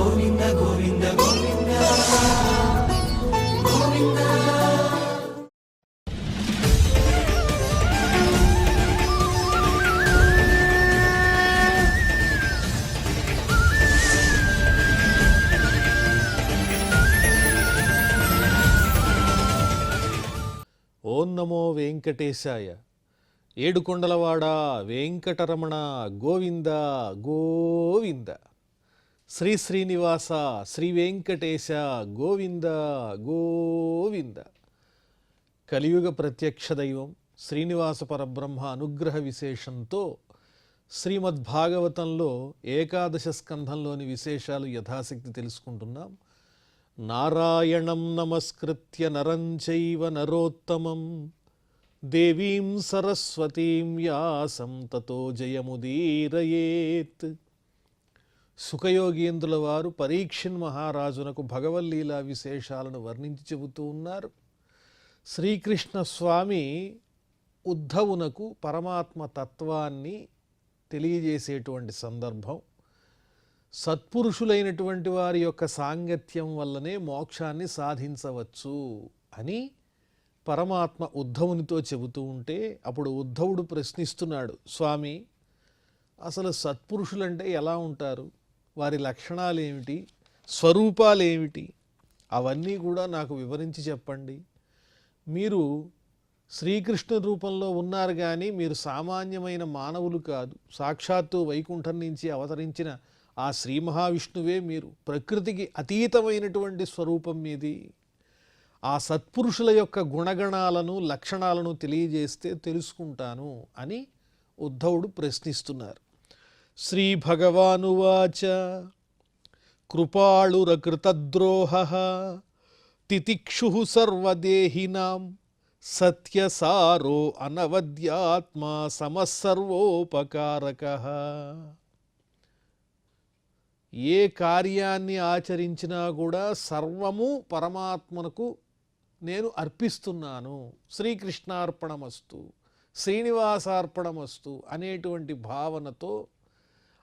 గోవింద గోవింద గోవింద గోవింద. ఓం నమో వెంకటేశాయ. ఏడుకొండలవాడ వెంకటరమణ గోవింద గోవింద. శ్రీ శ్రీనివాస శ్రీ వెంకటేశ గోవింద గోవింద. కలియుగ ప్రత్యక్ష దైవం శ్రీనివాస పరబ్రహ్మ అనుగ్రహ విశేషంతో శ్రీమద్భాగవతంలో ఏకాదశ స్కంధంలోని విశేషాలు యథాశక్తి తెలుసుకుంటున్నాం. నారాయణం నమస్కృత్య నరం చైవ నరోత్తమం దేవీం సరస్వతీం వ్యాసం తతో జయముదీరయేత్. సుఖయోగీంద్రుల వారు పరీక్షిన్ మహారాజునకు భగవల్లీలా విశేషాలను వర్ణించి చెబుతూ ఉన్నారు. శ్రీకృష్ణ స్వామి ఉద్ధవునకు పరమాత్మ తత్వాన్ని తెలియజేసేటువంటి సందర్భం. సత్పురుషులైనటువంటి వారి యొక్క సాంగత్యం వల్లనే మోక్షాన్ని సాధించవచ్చు అని పరమాత్మ ఉద్ధవునితో చెబుతూ ఉంటే అప్పుడు ఉద్ధవుడు ప్రశ్నిస్తున్నాడు, స్వామి అసలు సత్పురుషులంటే ఎలా ఉంటారు, వారి లక్షణాలు ఏమిటి, స్వరూపాలు ఏమిటి, అవన్నీ కూడా నాకు వివరించి చెప్పండి. మీరు శ్రీకృష్ణ రూపంలో ఉన్నారు కానీ మీరు సామాన్యమైన మానవులు కాదు. సాక్షాత్తు వైకుంఠం నుంచి అవతరించిన ఆ శ్రీ మహావిష్ణువే మీరు. ప్రకృతికి అతీతమైనటువంటి స్వరూపం మీది. ఆ సత్పురుషుల యొక్క గుణగణాలను లక్షణాలను తెలియజేస్తే తెలుసుకుంటాను అని ఉద్ధవుడు ప్రశ్నిస్తున్నారు. శ్రీ భగవానువాచ కృపాళురకృతద్రోహ తితిక్షు సర్వదేహినాం సత్యసారో అనవద్యాత్మా సమసర్వోపకారకః. ఏ కార్యాన్ని ఆచరించినా కూడా సర్వము పరమాత్మనకు నేను అర్పిస్తున్నాను, శ్రీకృష్ణార్పణమస్తు శ్రీనివాసార్పణమస్తు అనేటువంటి భావనతో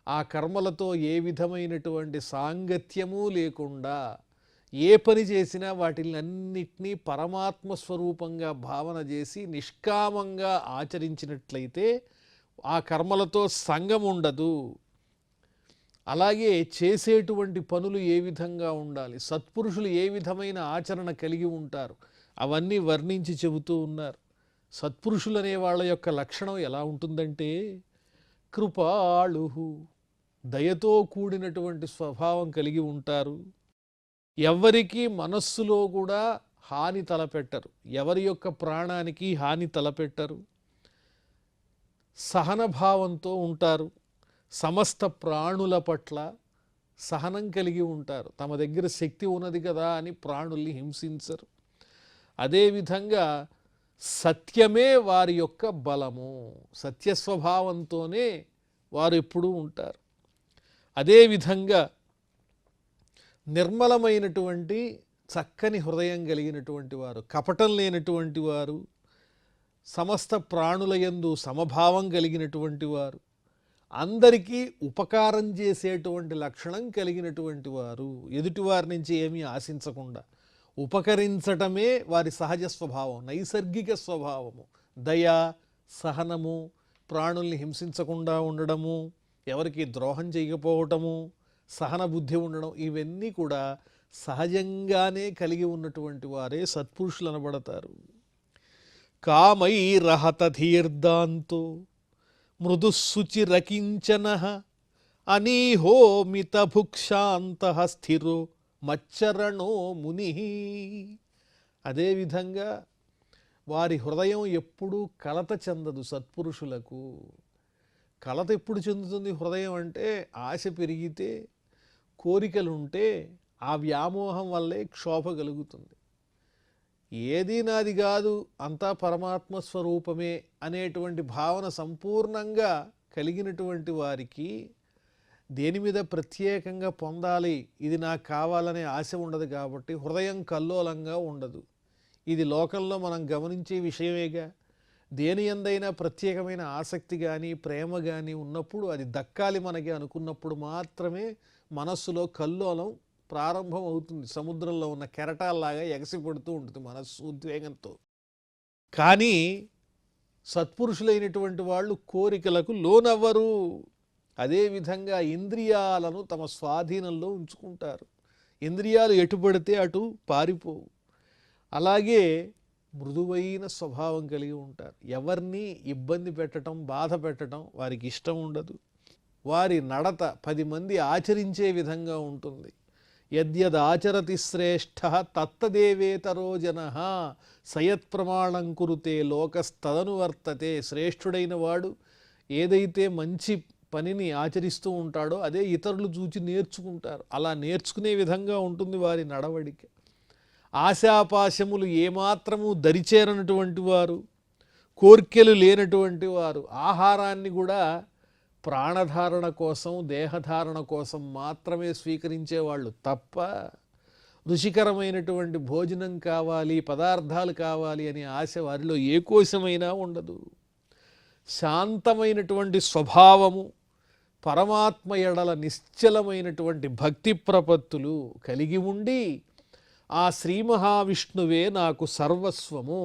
ఆ కర్మలతో ఏ విధమైనటువంటి సాంగత్యము లేకుండా ఏ పని చేసినా వాటిలన్నిటినీ పరమాత్మ స్వరూపంగా భావన చేసి నిష్కామంగా ఆచరించినట్లయితే ఆ కర్మలతో సంగం ఉండదు. అలాగే చేసేటువంటి పనులు ఏ విధంగా ఉండాలి, సత్పురుషులు ఏ విధమైన ఆచరణ కలిగి ఉంటారు, అవన్నీ వర్ణించి చెబుతూ ఉన్నారు. సత్పురుషులు అనే వాళ్ళ యొక్క లక్షణం ఎలా ఉంటుందంటే కృపాళు, దయతో కూడినటువంటి స్వభావం కలిగి ఉంటారు. ఎవరికి మనస్సులో కూడా హాని తలపెట్టరు, ఎవరి యొక్క ప్రాణానికి హాని తలపెట్టరు. సహనభావంతో ఉంటారు. సమస్త ప్రాణుల పట్ల సహనం కలిగి ఉంటారు. తమ దగ్గర శక్తి ఉన్నది కదా అని ప్రాణుల్ని హింసించరు. అదేవిధంగా సత్యమే వారి యొక్క బలము. సత్యస్వభావంతోనే వారు ఎప్పుడూ ఉంటారు. అదేవిధంగా నిర్మలమైనటువంటి చక్కని హృదయం కలిగినటువంటి వారు, కపటం లేనటువంటి వారు, సమస్త ప్రాణుల యందు సమభావం కలిగినటువంటి వారు, అందరికీ ఉపకారం చేసేటువంటి లక్షణం కలిగినటువంటి వారు, ఎదుటివారి నుంచి ఏమీ ఆశించకుండా ఉపకరించటమే వారి సహజ స్వభావం, నైసర్గిక స్వభావము. దయ, సహనము, ప్రాణుల్ని హింసించకుండా ఉండడము, ఎవరికి ద్రోహం చేయకపోవటము, సహన బుద్ధి ఉండడం, ఇవన్నీ కూడా సహజంగానే కలిగి ఉన్నటువంటి వారే సత్పురుషులు అనబడతారు. కామైరహత ధీర్దాంతో మృదుశుచిరకించన అనీహోమిత భుక్షాంత స్థిరో మచ్చరణో ముని. అదేవిధంగా వారి హృదయం ఎప్పుడూ కలత చెందదు. సత్పురుషులకు కలత ఎప్పుడు చెందుతుంది? హృదయం అంటే ఆశ పెరిగితే, కోరికలుంటే ఆ వ్యామోహం వల్లే క్షోభ కలుగుతుంది. ఏదీ నాది కాదు, అంతా పరమాత్మ స్వరూపమే అనేటువంటి భావన సంపూర్ణంగా కలిగినటువంటి వారికి దేని మీద ప్రత్యేకంగా పొందాలి, ఇది నాకు కావాలనే ఆశ ఉండదు. కాబట్టి హృదయం కల్లోలంగా ఉండదు. ఇది లోకంలో మనం గమనించే విషయమేగా. దేని యందైనా ప్రత్యేకమైన ఆసక్తి కానీ ప్రేమ కానీ ఉన్నప్పుడు, అది దక్కాలి మనకి అనుకున్నప్పుడు మాత్రమే మనస్సులో కల్లోలం ప్రారంభం అవుతుంది. సముద్రంలో ఉన్న కెరటాల్లాగా ఎగసిపడుతూ ఉంటుంది మనస్సు ఉద్వేగంతో. కానీ సత్పురుషులైనటువంటి వాళ్ళు కోరికలకు లోనవ్వరు. అదేవిధంగా ఇంద్రియాలను తమ స్వాధీనంలో ఉంచుకుంటారు. ఇంద్రియాలు ఎటు పడితే అటు పారిపోవు. అలాగే మృదువైన స్వభావం కలిగి ఉంటారు. ఎవరిని ఇబ్బంది పెట్టడం, బాధ పెట్టడం వారికి ఇష్టం ఉండదు. వారి నడత 10 మంది ఆచరించే విధంగా ఉంటుంది. యద్యదాచరతి శ్రేష్ఠ తత్తదేవేతరో జనః సయత్ప్రమాణం కురుతే లోకస్తదనువర్తతే. శ్రేష్ఠుడైన వాడు ఏదైతే మంచి పనిని ఆచరిస్తూ ఉంటాడో అదే ఇతరులు చూచి నేర్చుకుంటారు. అలా నేర్చుకునే విధంగా ఉంటుంది వారి నడవడిక. ఆశాపాశములు ఏమాత్రము దరిచేరనటువంటి వారు, కోర్కెలు లేనటువంటి వారు, ఆహారాన్ని కూడా ప్రాణధారణ కోసం, దేహధారణ కోసం మాత్రమే స్వీకరించేవాళ్ళు తప్ప రుచికరమైనటువంటి భోజనం కావాలి, పదార్థాలు కావాలి అనే ఆశ వారిలో ఏ కోశమైనా ఉండదు. శాంతమైనటువంటి స్వభావము, పరమాత్మ ఎడల నిశ్చలమైనటువంటి భక్తి ప్రపత్తులు కలిగి ఉండి ఆ శ్రీ మహావిష్ణువే నాకు సర్వస్వము,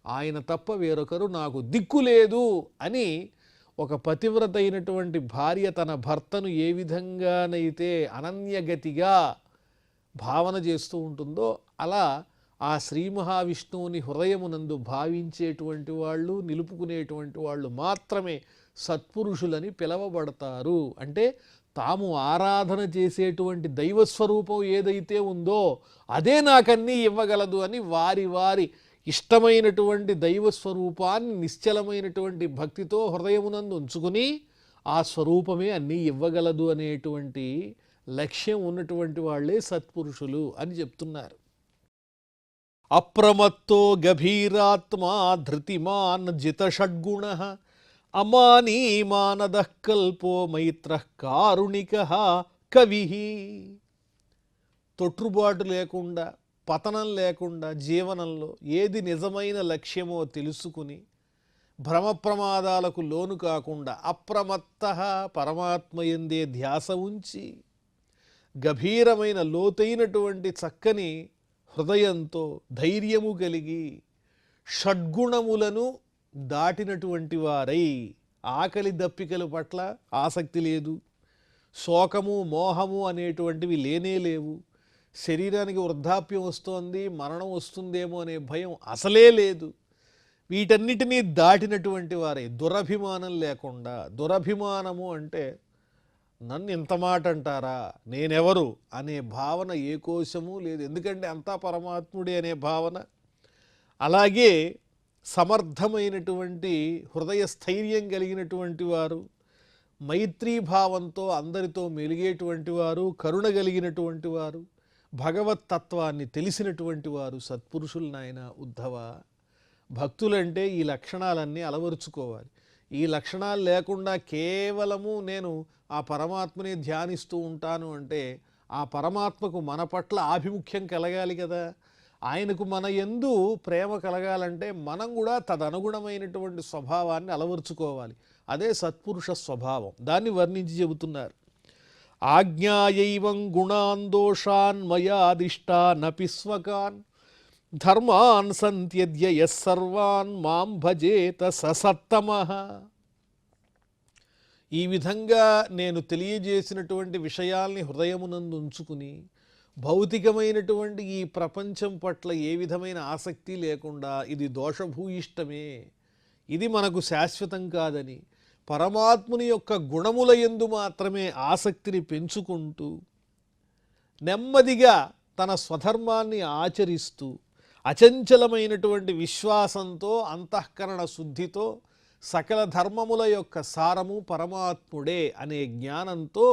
ఆయన తప్ప వేరొకరు నాకు దిక్కు లేదు అని ఒక పతివ్రత అయినటువంటి భార్య తన భర్తను ఏ విధంగానైతే అనన్యగతిగా భావన చేస్తూ ఉంటుందో అలా ఆ శ్రీ మహావిష్ణువుని హృదయమునందు భావించేటువంటి వాళ్ళు, నిలుపుకునేటువంటి వాళ్ళు మాత్రమే సత్పురుషులని పిలవబడతారు. అంటే తాము ఆరాధన చేసేటువంటి దైవస్వరూపం ఏదైతే ఉందో అదే నాకన్నీ ఇవ్వగలదు అని వారి వారి ఇష్టమైనటువంటి దైవస్వరూపాన్ని నిశ్చలమైనటువంటి భక్తితో హృదయమునందు ఉంచుకుని ఆ స్వరూపమే అన్నీ ఇవ్వగలదు అనేటువంటి లక్ష్యం ఉన్నటువంటి వాళ్ళే సత్పురుషులు అని చెప్తున్నారు. అప్రమత్తో గభీరాత్మా ధృతిమాన్ జితషడ్గుణ అమానీ మానదః కల్పో మైత్రః కారుణికః కవిః. తొట్రుబాటు లేకుండా, పతనం లేకుండా జీవనంలో ఏది నిజమైన లక్ష్యమో తెలుసుకుని భ్రమ ప్రమాదాలకు లోను కాకుండా అప్రమత్తః పరమాత్మయందే ధ్యాస ఉంచి గభీరమైన లోతైనటువంటి చక్కని హృదయంతో ధైర్యము కలిగి షడ్గుణములను దాటినటువంటి వారై, ఆకలి దప్పికల పట్ల ఆసక్తి లేదు, శోకము మోహము అనేటువంటివి లేనే లేవు, శరీరానికి వృద్ధాప్యం వస్తోంది, మరణం వస్తుందేమో అనే భయం అసలే లేదు, వీటన్నిటినీ దాటినటువంటి వారే, దురభిమానం లేకుండా. దురభిమానము అంటే నన్ను ఇంత మాట అంటారా, నేనెవరు అనే భావన ఏ కోశము లేదు, ఎందుకంటే అంతా పరమాత్ముడే అనే భావన. అలాగే సమర్థమైనటువంటి హృదయ స్థైర్యం కలిగినటువంటి వారు, మైత్రీభావంతో అందరితో మెలిగేటువంటి వారు, కరుణ కలిగినటువంటి వారు, భగవత్తత్వాన్ని తెలిసినటువంటి వారు సత్పురుషులు. నాయన ఉద్ధవ, భక్తులంటే ఈ లక్షణాలన్నీ అలవరుచుకోవాలి. ఈ లక్షణాలు లేకుండా కేవలము నేను ఆ పరమాత్మని ధ్యానిస్తూ ఉంటాను అంటే ఆ పరమాత్మకు మన పట్ల ఆభిముఖ్యం కలగాలి కదా. ఆయనకు మన యందు ప్రేమ కలగాలంటే మనం కూడా తదనుగుణమైనటువంటి స్వభావాన్ని అలవరుచుకోవాలి. అదే సత్పురుష స్వభావం. దాన్ని వర్ణించి చెబుతున్నారు. ఆజ్ఞాయైవం గుణాన్ దోషాన్ మయాదిష్టానపి స్వకాన్ ధర్మాన్ సంత్యజ్య యస్సర్వాన్ మాం భజేత ససత్తమః. ఈ విధంగా నేను తెలియజేసినటువంటి విషయాల్ని హృదయమునందు ఉంచుకుని భౌతికమైనటువంటి ఈ ప్రపంచం పట్ల ఏ విధమైన ఆసక్తి లేకుండా ఇది దోషభూయిష్టమే, ఇది మనకు శాశ్వతం కాదని పరమాత్ముని యొక్క గుణముల యందు మాత్రమే ఆసక్తిని పెంచుకుంటూ నెమ్మదిగా తన స్వధర్మాన్ని ఆచరిస్తూ అచంచలమైనటువంటి విశ్వాసంతో, అంతఃకరణ శుద్ధితో సకల ధర్మముల యొక్క సారము పరమాత్ముడే అనే జ్ఞానంతో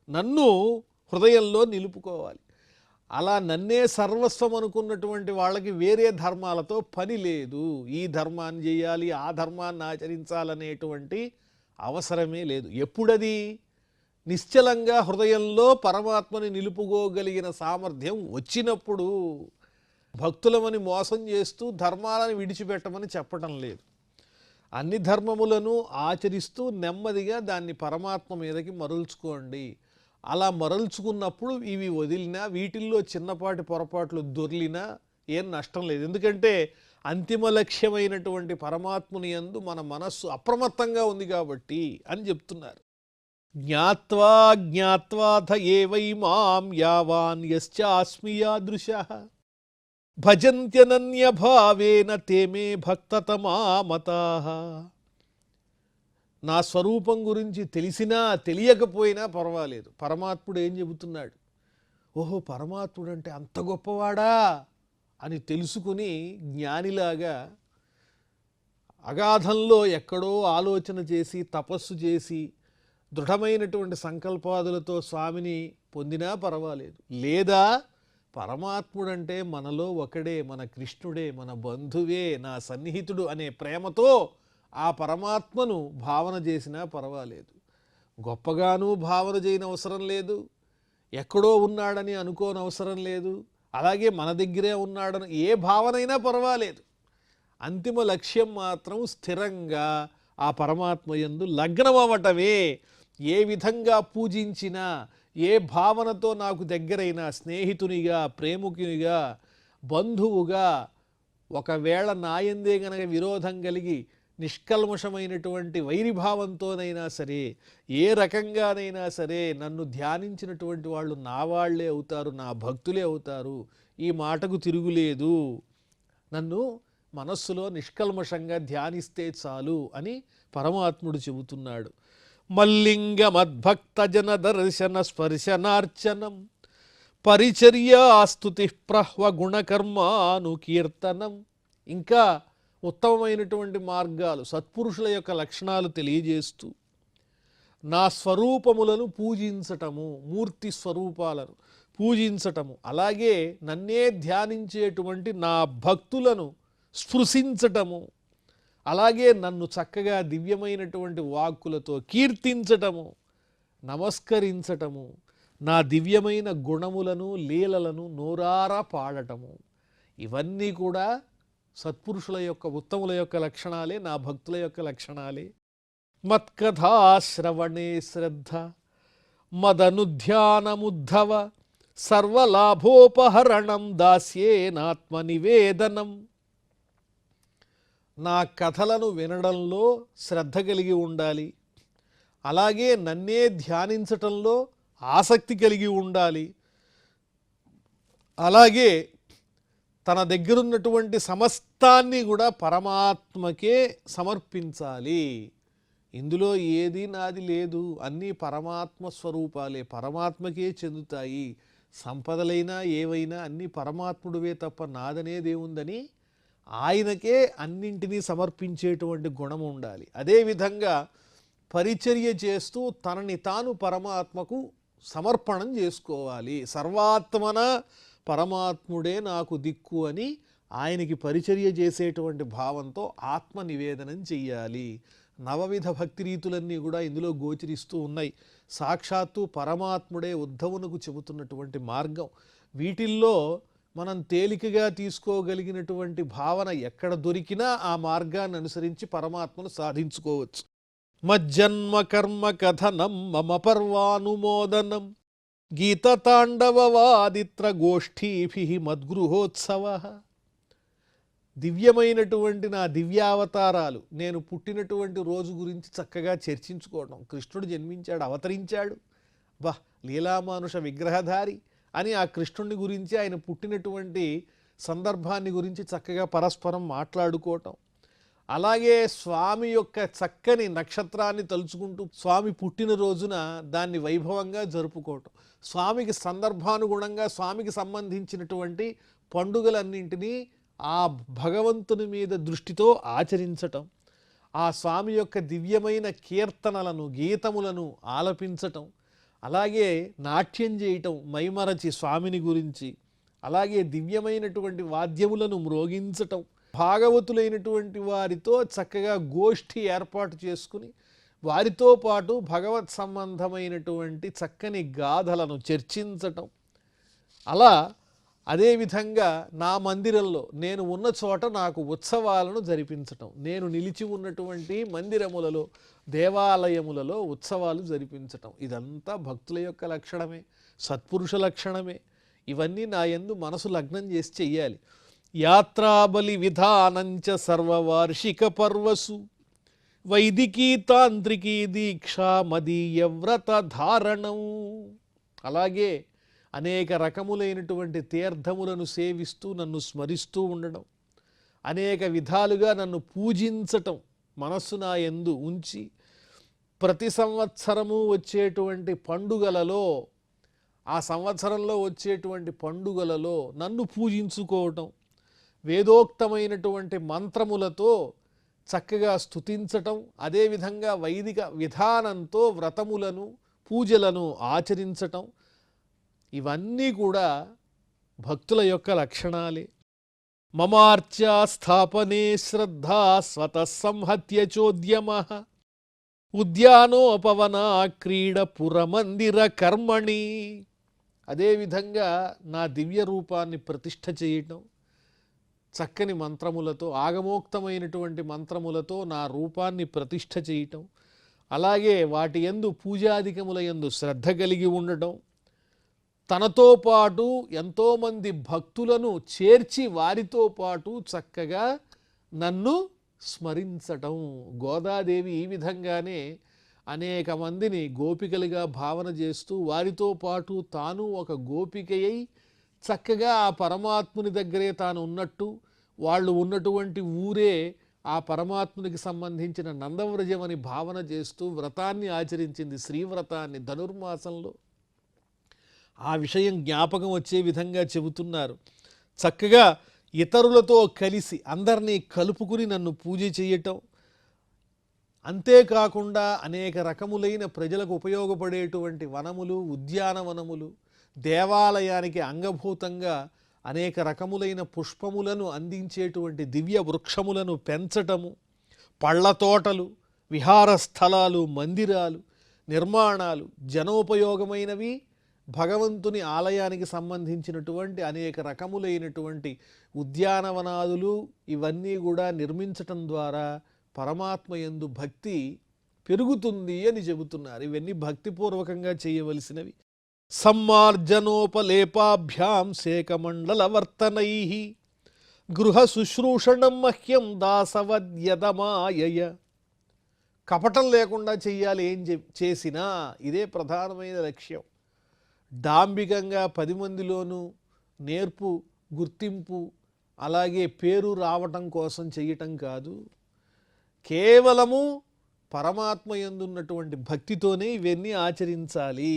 నన్ను హృదయంలో నిలుపుకోవాలి. అలా నన్నే సర్వస్వం అనుకున్నటువంటి వాళ్ళకి వేరే ధర్మాలతో పని లేదు. ఈ ధర్మాన్ని చేయాలి, ఆ ధర్మాన్ని ఆచరించాలనేటువంటి అవసరమే లేదు. ఎప్పుడది నిశ్చలంగా హృదయంలో పరమాత్మని నిలుపుకోగలిగిన సామర్థ్యం వచ్చినప్పుడు. భక్తులమని మోసం చేస్తూ ధర్మాలను విడిచిపెట్టమని చెప్పటం లేదు. అన్ని ధర్మములను ఆచరిస్తూ నెమ్మదిగా దాన్ని పరమాత్మ మీదకి మరల్చుకోండి. అలా మరల్చుకున్నప్పుడు ఇవి వదిలినా వీటిల్లో చిన్నపాటి పొరపాట్లు దొర్లినా ఏం నష్టం లేదు. ఎందుకంటే అంతిమ లక్ష్యమైనటువంటి పరమాత్ముని యందు మన మనస్సు అప్రమత్తంగా ఉంది కాబట్టి అని చెప్తున్నారు. జ్ఞాత్వా జ్ఞాత్వాథ ఏవైమాం యావాన్ యశ్చాస్మి యాదృశః భజంత్యనన్య భావేన తేమే భక్తతమా మతాః. నా స్వరూపం గురించి తెలిసినా తెలియకపోయినా పర్వాలేదు. పరమాత్ముడు ఏం చెబుతున్నాడు? ఓహో, పరమాత్ముడు అంటే అంత గొప్పవాడా అని తెలుసుకుని జ్ఞానిలాగా అగాధంలో ఎక్కడో ఆలోచన చేసి తపస్సు చేసి దృఢమైనటువంటి సంకల్పాదులతో స్వామిని పొందినా పర్వాలేదు. లేదా పరమాత్ముడంటే మనలో ఒకడే, మన కృష్ణుడే, మన బంధువే, నా సన్నిహితుడు అనే ప్రేమతో ఆ పరమాత్మను భావన చేసినా పర్వాలేదు. గొప్పగానూ భావన చేయనవసరం లేదు, ఎక్కడో ఉన్నాడని అనుకోనవసరం లేదు, అలాగే మన దగ్గరే ఉన్నాడని ఏ భావనైనా పర్వాలేదు. అంతిమ లక్ష్యం మాత్రం స్థిరంగా ఆ పరమాత్మ యందు లగ్నమవటమే. ఏ విధంగా పూజించినా, ఏ భావనతో నాకు దగ్గరైనా, స్నేహితునిగా, ప్రేమికునిగా, బంధువుగా, ఒకవేళ నాయందే గనక విరోధం కలిగి నిష్కల్మషమైనటువంటి వైరిభావంతోనైనా సరే, ఏ రకంగానైనా సరే నన్ను ధ్యానించినటువంటి వాళ్ళు నా వాళ్లే అవుతారు, నా భక్తులే అవుతారు. ఈ మాటకు తిరుగులేదు. నన్ను మనస్సులో నిష్కల్మషంగా ధ్యానిస్తే చాలు అని పరమాత్ముడు చెబుతున్నాడు. మల్లింగ మద్భక్త జన దర్శన స్పర్శనార్చనం పరిచర్యాస్తుతి ప్రహ్వ గుణకర్మానుకీర్తనం. ఇంకా ఉత్తమమైనటువంటి మార్గాలు, సత్పురుషుల యొక్క లక్షణాలు తెలియజేస్తూ నా స్వరూపములను పూజించటము, మూర్తి స్వరూపాలను పూజించటము, అలాగే నన్నే ధ్యానించేటువంటి నా భక్తులను స్పృశించటము, అలాగే నన్ను చక్కగా దివ్యమైనటువంటి వాక్కులతో కీర్తించటము, నమస్కరించటము, నా దివ్యమైన గుణములను లీలలను నోరారా పాడటము, ఇవన్నీ కూడా సత్పురుషుల యొక్క, ఉత్తముల యొక్క లక్షణాలే, నా భక్తుల యొక్క లక్షణాలే. మత్కథాశ్రవణే శ్రద్ధ మదనుధ్యానముద్ధవ సర్వలాభోపహరణం దాస్యేనాత్మనివేదనం. నా కథలను వినడంలో శ్రద్ధ కలిగి ఉండాలి, అలాగే నన్నే ధ్యానించటంలో ఆసక్తి కలిగి ఉండాలి, అలాగే తన దగ్గరున్నటువంటి సమస్తాన్ని కూడా పరమాత్మకే సమర్పించాలి. ఇందులో ఏది నాది లేదు, అన్నీ పరమాత్మ స్వరూపాలే, పరమాత్మకే చెందుతాయి. సంపదలైనా ఏవైనా అన్నీ పరమాత్ముడివే తప్ప నాదనేదేముందని ఆయనకే అన్నింటినీ సమర్పించేటువంటి గుణం ఉండాలి. అదేవిధంగా పరిచర్య చేస్తూ తనని తాను పరమాత్మకు సమర్పణం చేసుకోవాలి. సర్వాత్మన పరమాత్ముడే నాకు దిక్కు అని ఆయనకి పరిచర్య చేసేటువంటి భావంతో ఆత్మ నివేదనం చెయ్యాలి. నవవిధ భక్తి రీతులన్నీ కూడా ఇందులో గోచరిస్తూ ఉన్నాయి. సాక్షాత్తు పరమాత్ముడే ఉద్ధవునకు చెబుతున్నటువంటి మార్గం. వీటిల్లో మనం తేలికగా తీసుకోగలిగినటువంటి భావన ఎక్కడ దొరికినా ఆ మార్గాన్ని అనుసరించి పరమాత్మను సాధించుకోవచ్చు. మజ్జన్మ కర్మ కథనం మమ పర్వానుమోదనం గీతతాండవవాదిత్ర గోష్ఠీభి మద్గృహోత్సవ. దివ్యమైనటువంటి నా దివ్యావతారాలు, నేను పుట్టినటువంటి రోజు గురించి చక్కగా చర్చించుకోవడం. కృష్ణుడు జన్మించాడు, అవతరించాడు, లీలామానుష విగ్రహధారి అని ఆ కృష్ణుని గురించి, ఆయన పుట్టినటువంటి సందర్భాన్ని గురించి చక్కగా పరస్పరం మాట్లాడుకోవటం. అలాగే స్వామి యొక్క చక్కని నక్షత్రాన్ని తలుచుకుంటూ స్వామి పుట్టినరోజున దాన్ని వైభవంగా జరుపుకోవటం. స్వామికి సందర్భానుగుణంగా స్వామికి సంబంధించినటువంటి పండుగలన్నింటినీ ఆ భగవంతుని మీద దృష్టితో ఆచరించటం, ఆ స్వామి యొక్క దివ్యమైన కీర్తనలను, గీతములను ఆలపించటం, అలాగే నాట్యం చేయటం మైమరచి స్వామిని గురించి, అలాగే దివ్యమైనటువంటి వాద్యములను మ్రోగించటం, భాగవతులైనటువంటి వారితో చక్కగా గోష్ఠి ఏర్పాటు చేసుకుని వారితో పాటు భగవత్ సంబంధమైనటువంటి చక్కని గాథలను చర్చించటం. అలా అదేవిధంగా నా మందిరంలో నేను ఉన్న చోట నాకు ఉత్సవాలను జరిపించటం, నేను నిలిచి ఉన్నటువంటి మందిరములలో దేవాలయములలో ఉత్సవాలు జరిపించటం, ఇదంతా భక్తుల యొక్క లక్షణమే, సత్పురుష లక్షణమే. ఇవన్నీ నా యందు మనసు లగ్నం చేసి చెయ్యాలి. యాత్రాబలి విధానంచ సర్వవార్షిక పర్వసు వైదికీ తాంత్రికీ దీక్షా మదీయ వ్రత ధారణం. అలాగే అనేక రకములైనటువంటి తీర్థములను సేవిస్తూ నన్ను స్మరిస్తూ ఉండడం, అనేక విధాలుగా నన్ను పూజించటం మనస్సు నా యందు ఉంచి, ప్రతి సంవత్సరము వచ్చేటువంటి పండుగలలో, ఆ సంవత్సరంలో వచ్చేటువంటి పండుగలలో నన్ను పూజించుకోవటం, వేదోక్తమైనటువంటి మంత్రములతో చక్కగా స్తుతించటం, అదేవిధంగా వైదిక విధానంతో వ్రతములను పూజలను ఆచరించటం, ఇవన్నీ కూడా భక్తుల యొక్క లక్షణాలే. మమార్చా స్థాపనే శ్రద్ధా స్వతః సంహత్య చోద్యమ ఉద్యానోపవనా క్రీడ పురమందిర కర్మణి. అదేవిధంగా నా దివ్య రూపాన్ని ప్రతిష్ఠ చేయటం, చక్కని మంత్రములతో, ఆగమోక్తమైనటువంటి మంత్రములతో నా రూపాన్ని ప్రతిష్ఠ చేయటం, అలాగే వాటి యందు పూజాధికముల యందు శ్రద్ధ కలిగి ఉండటం, తనతో పాటు ఎంతోమంది భక్తులను చేర్చి వారితో పాటు చక్కగా నన్ను స్మరించటం. గోదాదేవి ఈ విధంగానే అనేక మందిని గోపికలుగా భావన చేస్తూ వారితో పాటు తాను ఒక గోపికయ్యి చక్కగా ఆ పరమాత్ముని దగ్గరే తాను ఉన్నట్టు, వాళ్ళు ఉన్నటువంటి ఊరే ఆ పరమాత్మునికి సంబంధించిన నందవ్రజం అని భావన చేస్తూ వ్రతాన్ని ఆచరించింది, శ్రీవ్రతాన్ని ధనుర్మాసంలో. ఆ విషయం జ్ఞాపకం వచ్చే విధంగా చెబుతున్నారు. చక్కగా ఇతరులతో కలిసి అందరినీ కలుపుకుని నన్ను పూజ చేయటం, అంతేకాకుండా అనేక రకములైన ప్రజలకు ఉపయోగపడేటువంటి వనములు, ఉద్యానవనములు, దేవాలయానికి అంగభూతంగా అనేక రకములైన పుష్పములను అందించేటువంటి దివ్య వృక్షములను పెంచటము, పళ్ళ తోటలు, విహార స్థలాలు, మందిరాలు, నిర్మాణాలు, జనోపయోగమైనవి, భగవంతుని ఆలయానికి సంబంధించినటువంటి అనేక రకములైనటువంటి ఉద్యానవనాదులు, ఇవన్నీ కూడా నిర్మించటం ద్వారా పరమాత్మ యందు భక్తి పెరుగుతుంది అని చెబుతున్నారు. ఇవన్నీ భక్తిపూర్వకంగా చేయవలసినవి. సమ్మార్జనోపలేపాభ్యాం శేకమండలవర్తనై గృహ శుశ్రూషణం మహ్యం దాసవద్యదమాయయ. కపటం లేకుండా చెయ్యాలి ఏం చేసినా, ఇదే ప్రధానమైన లక్ష్యం. డాంబికంగా 10 మందిలోనూ నేర్పు, గుర్తింపు, అలాగే పేరు రావటం కోసం చెయ్యటం కాదు. కేవలము పరమాత్మ యందున్నటువంటి భక్తితోనే ఇవన్నీ ఆచరించాలి.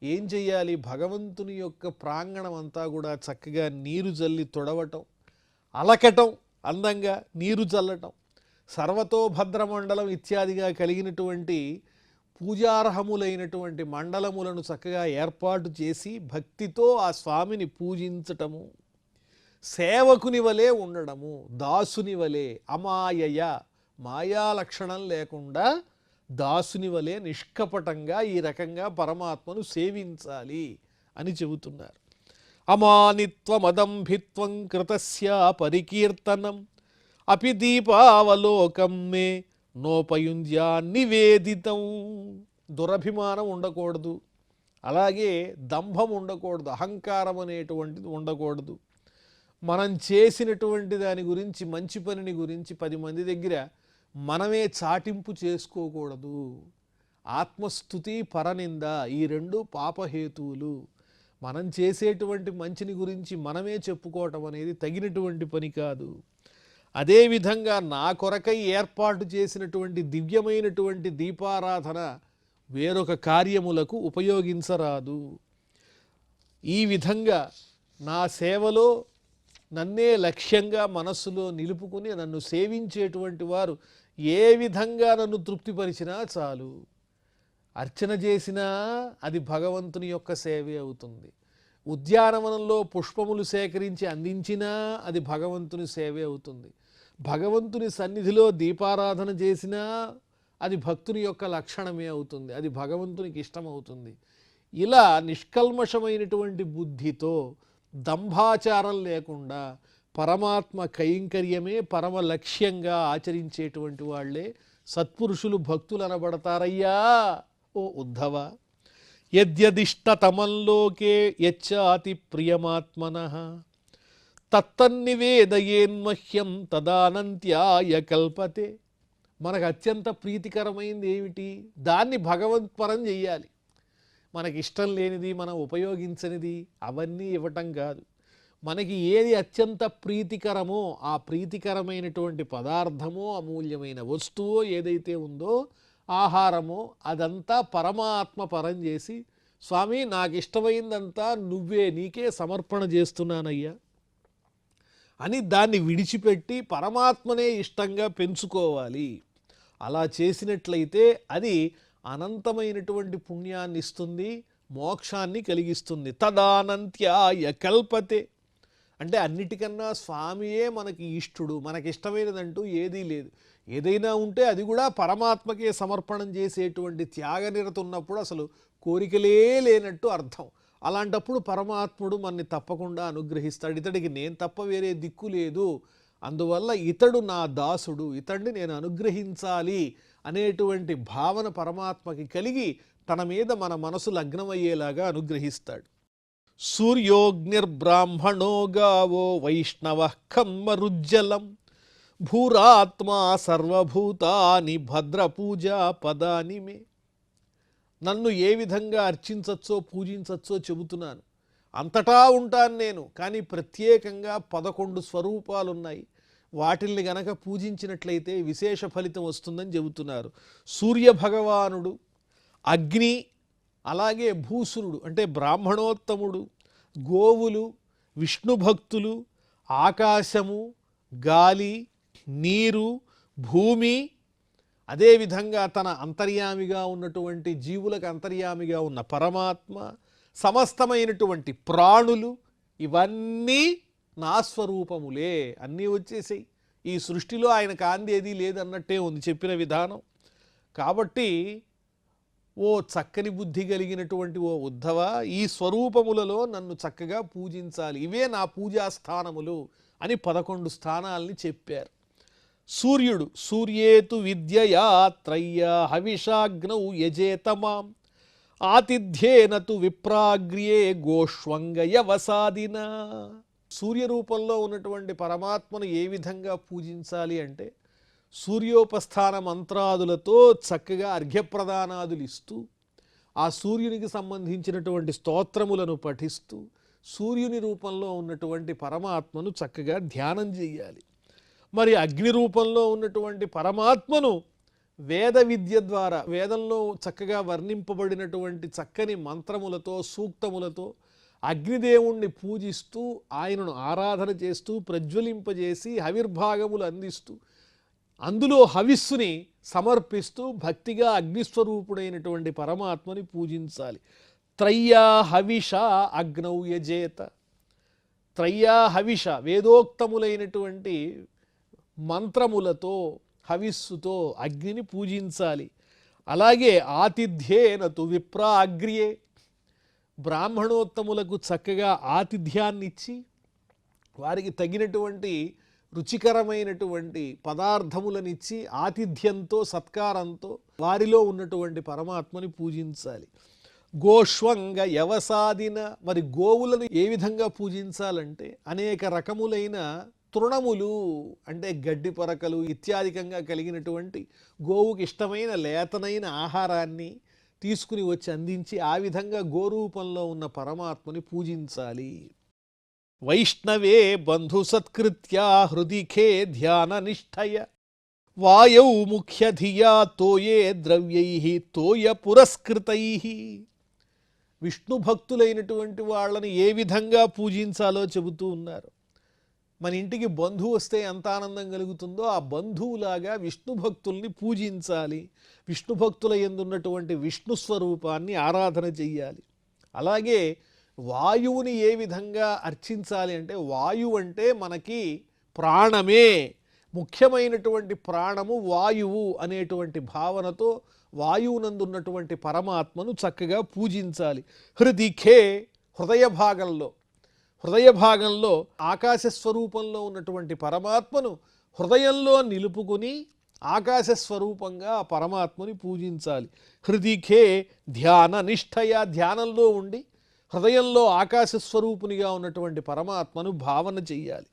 ఏం చెయ్యాలి? భగవంతుని యొక్క ప్రాంగణం అంతా కూడా చక్కగా నీరు జల్లి తొడవటం, అలకటం, అందంగా నీరు చల్లటం, సర్వతోభద్రమండలం ఇత్యాదిగా కలిగినటువంటి పూజార్హములైనటువంటి మండలములను చక్కగా ఏర్పాటు చేసి భక్తితో ఆ స్వామిని పూజించటము, సేవకుని వలె ఉండడము, దాసుని వలె, అమాయయ, మాయా లక్షణం లేకుండా దాసుని వలె నిష్కపటంగా ఈ రకంగా పరమాత్మను సేవించాలి అని చెబుతున్నారు. అమానిత్వమదంభిత్వం కృతస్య పరికీర్తనం అపి దీపావలోకం మే నోపయుంజ్యా నివేదితం. దురభిమానం ఉండకూడదు, అలాగే దంభం ఉండకూడదు, అహంకారం అనేటువంటిది ఉండకూడదు. మనం చేసినటువంటి దాని గురించి, మంచి పనిని గురించి 10 మంది దగ్గర మనమే చాటింపు చేసుకోకూడదు. ఆత్మస్థుతి, పరనింద, ఈ 2 పాపహేతువులు. మనం చేసేటువంటి మంచిని గురించి మనమే చెప్పుకోవటం అనేది తగినటువంటి పని కాదు. అదేవిధంగా నా కొరకై ఏర్పాటు చేసినటువంటి దివ్యమైనటువంటి దీపారాధన వేరొక కార్యములకు ఉపయోగించరాదు. ఈ విధంగా నా సేవలో నన్నే లక్ష్యంగా మనస్సులో నిలుపుకుని నన్ను సేవించేటువంటి వారు ఏ విధంగా నన్ను తృప్తిపరిచినా చాలు. అర్చన చేసినా అది భగవంతుని యొక్క సేవే అవుతుంది. ఉద్యానవనంలో పుష్పములు సేకరించి అందించినా అది భగవంతుని సేవే అవుతుంది. భగవంతుని సన్నిధిలో దీపారాధన చేసినా అది భక్తుని యొక్క లక్షణమే అవుతుంది, అది భగవంతునికి ఇష్టమవుతుంది. ఇలా నిష్కల్మషమైనటువంటి బుద్ధితో, దంభాచారం లేకుండా పరమాత్మ కైంకర్యమే పరమ లక్ష్యంగా ఆచరించేటువంటి వాళ్ళే సత్పురుషులు భక్తులు అనబడతారయ్యా ఓ ఉద్ధవ. యద్యదిష్టతమల్లోకే యచ్చాతి ప్రియమాత్మనః తత్తన్నివేదయేన్మహ్యం తదానంత్యాయ కల్పతే. మనకు అత్యంత ప్రీతికరమైంది ఏమిటి, దాన్ని భగవత్పరం చెయ్యాలి. మనకి ఇష్టం లేనిది, మనం ఉపయోగించనిది అవన్నీ ఇవ్వటం కాదు. మనకి ఏది అత్యంత ప్రీతికరమో ఆ ప్రీతికరమైనటువంటి పదార్థమో అమూల్యమైన వస్తువో ఏదైతే ఉందో, ఆహారమో, అదంతా పరమాత్మ పరం చేసి, స్వామి నాకు ఇష్టమైందంతా నువ్వే, నీకే సమర్పణ చేస్తున్నానయ్యా అని దాన్ని విడిచిపెట్టి పరమాత్మనే ఇష్టంగా పెంచుకోవాలి. అలా చేసినట్లయితే అది అనంతమైనటువంటి పుణ్యాన్ని ఇస్తుంది, మోక్షాన్ని కలిగిస్తుంది. తదానంత్యాయ కల్పతే అంటే అన్నిటికన్నా స్వామియే మనకి ఇష్టుడు, మనకిష్టమైనదంటూ ఏదీ లేదు. ఏదైనా ఉంటే అది కూడా పరమాత్మకే సమర్పణం చేసేటువంటి త్యాగనిరత ఉన్నప్పుడు అసలు కోరికలే లేనట్టు అర్థం. అలాంటప్పుడు పరమాత్ముడు మనని తప్పకుండా అనుగ్రహిస్తాడు. ఇతడికి నేను తప్ప వేరే దిక్కు లేదు, అందువల్ల ఇతడు నా దాసుడు, ఇతడిని నేను అనుగ్రహించాలి అనేటువంటి భావన పరమాత్మకి కలిగి తన మీద మన మనసు లగ్నమయ్యేలాగా అనుగ్రహిస్తాడు. సూర్యోగ్నిర్బ్రాహ్మణో గావో వైష్ణవ ఖమ్మరుజ్జలం భూరాత్మా సర్వభూతాని భద్రపూజా పదాని మే. నన్ను ఏ విధంగా అర్చించచ్చో పూజించచ్చో చెబుతున్నాను. అంతటా ఉంటాను నేను, కానీ ప్రత్యేకంగా 11 స్వరూపాలున్నాయి. వాటిల్ని గనక పూజించినట్లయితే విశేష ఫలితం వస్తుందని చెబుతున్నారు. సూర్యభగవానుడు, అగ్ని, అలాగే భూసురుడు అంటే బ్రాహ్మణోత్తముడు, గోవులు, విష్ణు భక్తులు, ఆకాశము, గాలి, నీరు, భూమి, అదేవిధంగా తన అంతర్యామిగా ఉన్నటువంటి జీవులకు అంతర్యామిగా ఉన్న పరమాత్మ, సమస్తమైనటువంటి ప్రాణులు, ఇవన్నీ నా స్వరూపములే. అన్నీ వచ్చేసాయి. ఈ సృష్టిలో ఆయన కాందేది లేదన్నట్టే ఉంది చెప్పిన విధానం. కాబట్టి ఓ చక్కని బుద్ధి కలిగినటువంటి ఓ ఉద్ధవ, ఈ స్వరూపములలో నన్ను చక్కగా పూజించాలి, ఇవే నా పూజాస్థానములు అని 11 స్థానాల్ని చెప్పారు. సూర్యుడు, సూర్యేతు విద్యయా త్రయ్య హవిషాగ్నౌ యజేతమాం ఆతిథ్యేనతు విప్రాగ్ర్యే గోష్వంగయవసాదిన. సూర్యరూపంలో ఉన్నటువంటి పరమాత్మను ఏ విధంగా పూజించాలి అంటే సూర్యోపస్థాన మంత్రాదులతో చక్కగా అర్ఘ్యప్రదానాదులు ఇస్తూ, ఆ సూర్యునికి సంబంధించినటువంటి స్తోత్రములను పఠిస్తూ సూర్యుని రూపంలో ఉన్నటువంటి పరమాత్మను చక్కగా ధ్యానం చేయాలి. మరి అగ్ని రూపంలో ఉన్నటువంటి పరమాత్మను వేద విద్య ద్వారా, వేదంలో చక్కగా వర్ణింపబడినటువంటి చక్కని మంత్రములతో, సూక్తములతో అగ్నిదేవుణ్ణి పూజిస్తూ ఆయనను ఆరాధన చేస్తూ ప్రజ్వలింపజేసి హవిర్భాగములు అందిస్తూ అందులో హవిస్సుని సమర్పిస్తూ భక్తిగా అగ్నిస్వరూపుడైనటువంటి పరమాత్మని పూజించాలి. త్రయ్యా హవిష అగ్నౌ యజేత. త్రయ్యా హవిష వేదోక్తములైనటువంటి మంత్రములతో, హవిస్సుతో అగ్నిని పూజించాలి. అలాగే ఆతిథ్యేనతు విప్రాగ్ర్యే, బ్రాహ్మణోత్తములకు చక్కగా ఆతిథ్యాన్నిచ్చి వారికి తగినటువంటి రుచికరమైనటువంటి పదార్థములనిచ్చి ఆతిథ్యంతో, సత్కారంతో వారిలో ఉన్నటువంటి పరమాత్మని పూజించాలి. గోష్వంగ యవసాదిన. మరి గోవులను ఏ విధంగా పూజించాలంటే అనేక రకములైన తృణములు అంటే గడ్డి పరకలు ఇత్యాదికంగా కలిగినటువంటి గోవుకి ఇష్టమైన లేతనైన ఆహారాన్ని తీసుకుని వచ్చి అందించి ఆ విధంగా గోరూపంలో ఉన్న పరమాత్మని పూజించాలి. వైష్ణవే బంధుసత్కృత్యా హృదిఖే ధ్యాన నిష్ఠయ వాయౌ ముఖ్యధియా తోయే ద్రవ్యై తోయ పురస్కృతై. విష్ణు భక్తులైనటువంటి వాళ్ళని ఏ విధంగా పూజించాలో చెబుతూ ఉన్నారు. మన ఇంటికి బంధువు వస్తే ఎంత ఆనందం కలుగుతుందో ఆ బంధువులాగా విష్ణు భక్తుల్ని పూజించాలి. విష్ణు భక్తుల యందున్నటువంటి విష్ణు స్వరూపాన్ని ఆరాధన చెయ్యాలి. అలాగే వాయువుని ఏ విధంగా అర్చించాలి అంటే, వాయువు అంటే మనకి ప్రాణమే, ముఖ్యమైనటువంటి ప్రాణము వాయువు అనేటువంటి భావనతో వాయువునందున్నటువంటి పరమాత్మను చక్కగా పూజించాలి. హృదిఖే హృదయ భాగంలో ఆకాశ స్వరూపంలో ఉన్నటువంటి పరమాత్మను హృదయంలో నిలుపుకుని ఆకాశ స్వరూపంగా ఆ పరమాత్మని పూజించాలి. హృదిఖే ధ్యాన నిష్ఠయ, ధ్యానంలో ఉండి హృదయంలో ఆకాశ స్వరూపునిగా ఉన్నటువంటి పరమాత్మను భావన చెయ్యాలి.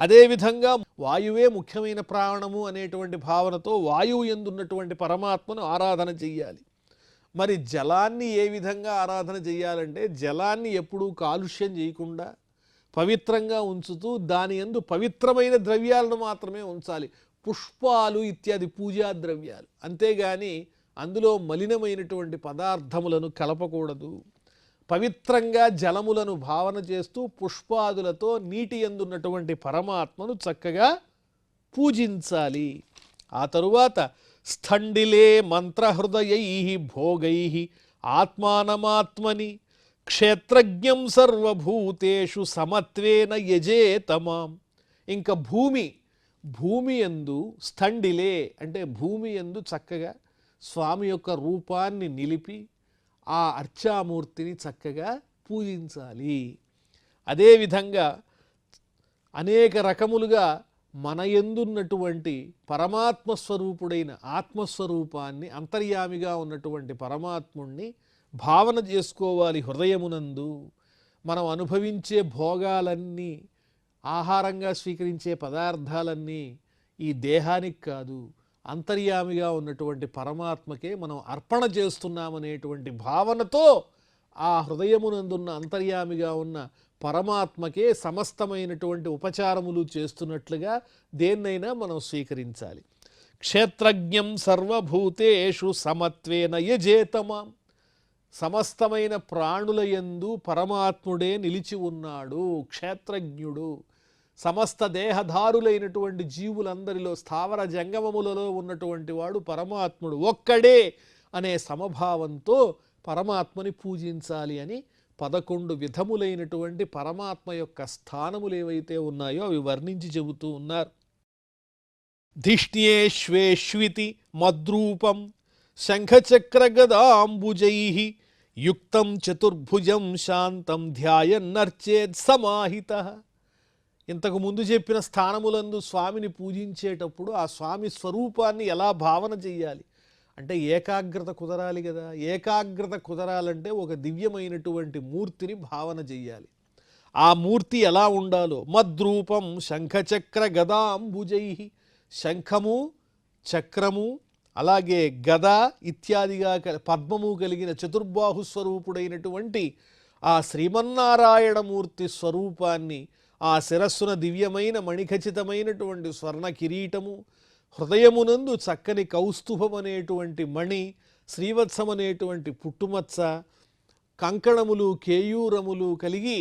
అదేవిధంగా వాయువే ముఖ్యమైన ప్రాణము అనేటువంటి భావనతో వాయువు యందున్నటువంటి పరమాత్మను ఆరాధన చెయ్యాలి. మరి జలాన్ని ఏ విధంగా ఆరాధన చెయ్యాలంటే, జలాన్ని ఎప్పుడూ కాలుష్యం చేయకుండా పవిత్రంగా ఉంచుతూ దాని యందు పవిత్రమైన ద్రవ్యాలను మాత్రమే ఉంచాలి. పుష్పాలు ఇత్యాది పూజా ద్రవ్యాలు, అంతేగాని అందులో మలినమైనటువంటి పదార్థములను కలపకూడదు. పవిత్రంగా జలములను భావన చేస్తూ పుష్పాదులతో నీటి యందున్నటువంటి పరమాత్మను చక్కగా పూజించాలి. ఆ తరువాత స్థండిలే మంత్రహృదయై భోగై ఆత్మానమాత్మని క్షేత్రజ్ఞం సర్వభూతేషు సమత్వేన యజేతమాం. ఇంకా భూమి యందు స్థండిలే అంటే భూమి యందు చక్కగా స్వామి యొక్క రూపాన్ని నిలిపి ఆ అర్చామూర్తిని చక్కగా పూజించాలి. అదేవిధంగా అనేక రకములుగా మన యందున్నటువంటి పరమాత్మ స్వరూపుడైన ఆత్మస్వరూపాన్ని, అంతర్యామిగా ఉన్నటువంటి పరమాత్ముణ్ణి భావన చేసుకోవాలి హృదయమునందు. మనం అనుభవించే భోగాలన్నీ, ఆహారంగా స్వీకరించే పదార్థాలన్నీ ఈ దేహానికి కాదు, అంతర్యామిగా ఉన్నటువంటి పరమాత్మకే మనం అర్పణ చేస్తున్నామనేటువంటి భావనతో ఆ హృదయమునందున్న అంతర్యామిగా ఉన్న పరమాత్మకే సమస్తమైనటువంటి ఉపచారములు చేస్తున్నట్లుగా దేన్నైనా మనం స్వీకరించాలి. క్షేత్రజ్ఞం సర్వభూతేషు సమత్వేన యజేతమాం. సమస్తమైన ప్రాణుల యందు పరమాత్ముడే నిలిచి ఉన్నాడు, క్షేత్రజ్ఞుడు. సమస్త దేహధారులైనటువంటి జీవులందరిలో, స్థావర జంగమములలో ఉన్నటువంటి వాడు పరమాత్ముడు ఒక్కడే అనే సమభావంతో పరమాత్మని పూజించాలి అని 11 విధములైనటువంటి పరమాత్మ యొక్క స్థానములు ఏవైతే ఉన్నాయో అవి వర్ణించి చెబుతూ ఉన్నారు. ధిష్ణ్యేష్వేష్వితి మద్రూపం శంఖచక్రగదాంబుజై యుక్తం చతుర్భుజం శాంతం ధ్యాయన్నర్చేద్ సమాహితః. ఇంతకు ముందు చెప్పిన స్థానములందు స్వామిని పూజించేటప్పుడు ఆ స్వామి స్వరూపాన్ని ఎలా భావన చెయ్యాలి అంటే, ఏకాగ్రత కుదరాలి కదా. ఏకాగ్రత కుదరాలంటే ఒక దివ్యమైనటువంటి మూర్తిని భావన చెయ్యాలి. ఆ మూర్తి ఎలా ఉండాలో, మద్రూపం శంఖచక్ర గదాంబుజై, శంఖము చక్రము అలాగే గద ఇత్యాదిగా పద్మము కలిగిన చతుర్బాహు స్వరూపుడైనటువంటి ఆ శ్రీమన్నారాయణమూర్తి స్వరూపాన్ని, ఆ శిరస్సున దివ్యమైన మణిఖచితమైనటువంటి స్వర్ణ కిరీటము, హృదయమునందు చక్కని కౌస్తుభమనేటువంటి మణి, శ్రీవత్సమనేటువంటి పుట్టుమచ్చ, కంకణములు కేయూరములు కలిగి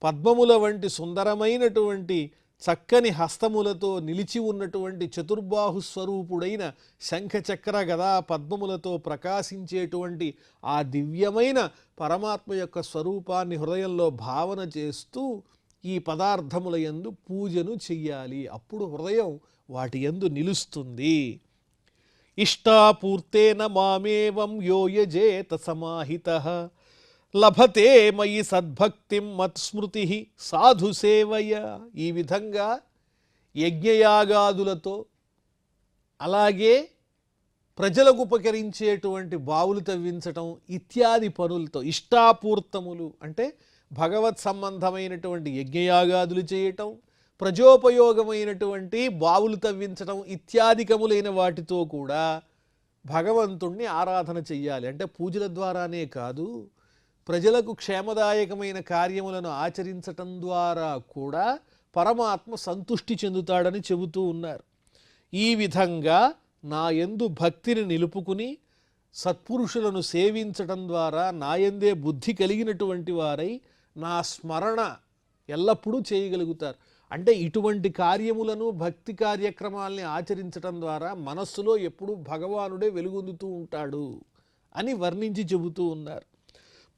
పద్మముల వంటి సుందరమైనటువంటి చక్కని హస్తములతో నిలిచి ఉన్నటువంటి చతుర్బాహు స్వరూపుడైన శంఖచక్ర గదా పద్మములతో ప్రకాశించేటువంటి ఆ దివ్యమైన పరమాత్మ యొక్క స్వరూపాన్ని హృదయంలో భావన చేస్తూ ఈ పదార్థముల యందు పూజను చెయ్యాలి. అప్పుడు హృదయం వాటి యందు నిలుస్తుంది. ఇష్టాపూర్తేన మామేవం యో యజేత సమాహితః లభతే మయి సద్భక్తిం మత్స్మృతి సాధు సేవయ. ఈ విధంగా యజ్ఞయాగాదులతో అలాగే ప్రజలకు ఉపకరించేటువంటి బావులు తవ్వించటం ఇత్యాది పనులతో, ఇష్టాపూర్తములు అంటే భగవత్ సంబంధమైనటువంటి యజ్ఞయాగాదులు చేయటం, ప్రజోపయోగమైనటువంటి బావులు తవ్వించటం ఇత్యాదికములైన వాటితో కూడా భగవంతుణ్ణి ఆరాధన చెయ్యాలి. అంటే పూజల ద్వారానే కాదు, ప్రజలకు క్షేమదాయకమైన కార్యములను ఆచరించటం ద్వారా కూడా పరమాత్మ సంతుష్టి చెందుతాడని చెబుతూ ఉన్నారు. ఈ విధంగా నా యందు భక్తిని నిలుపుకుని సత్పురుషులను సేవించటం ద్వారా నాయందే బుద్ధి కలిగినటువంటి వారై నా స్మరణ ఎల్లప్పుడూ చేయగలుగుతారు. అంటే ఇటువంటి కార్యములను, భక్తి కార్యక్రమాల్ని ఆచరించటం ద్వారా మనస్సులో ఎప్పుడూ భగవానుడే వెలుగొందుతూ ఉంటాడు అని వర్ణించి చెబుతూ ఉన్నారు.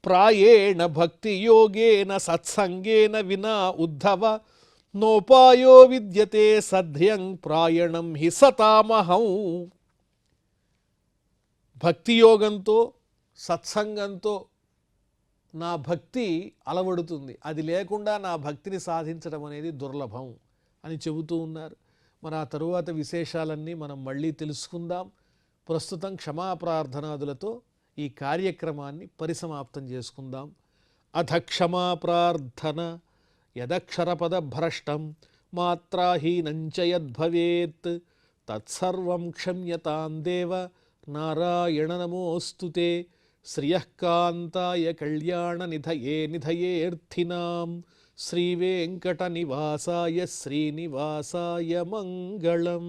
ప్రాయేణ భక్తి యోగేన సత్సంగేన వినా ఉద్ధవ నోపాయో విద్యతే సధ్యం ప్రాయణం హి సతామహం. భక్తి యోగంతో సత్సంగంతో నా భక్తి అలవడుతుంది, అది లేకుండా నా భక్తిని సాధించడం అనేది దుర్లభం అని చెబుతూ ఉన్నారు. మన ఆ తరువాత విశేషాలన్నీ మనం మళ్ళీ తెలుసుకుందాం. ప్రస్తుతం క్షమాప్రార్థనాదులతో ఈ కార్యక్రమాన్ని పరిసమాప్తం చేసుకుందాం. అథ క్షమాప్రార్థన యదక్షరపదభ్రష్టం మాత్రాహీనం చ యద్భవేత్ తత్సర్వం క్షమ్యతాం దేవ నారాయణ నమోస్తుతే. శ్రియః కాంతాయ కళ్యాణ నిధయే నిధయేర్థినాం శ్రీవేంకట నివాసాయ శ్రీనివాసాయ మంగళం.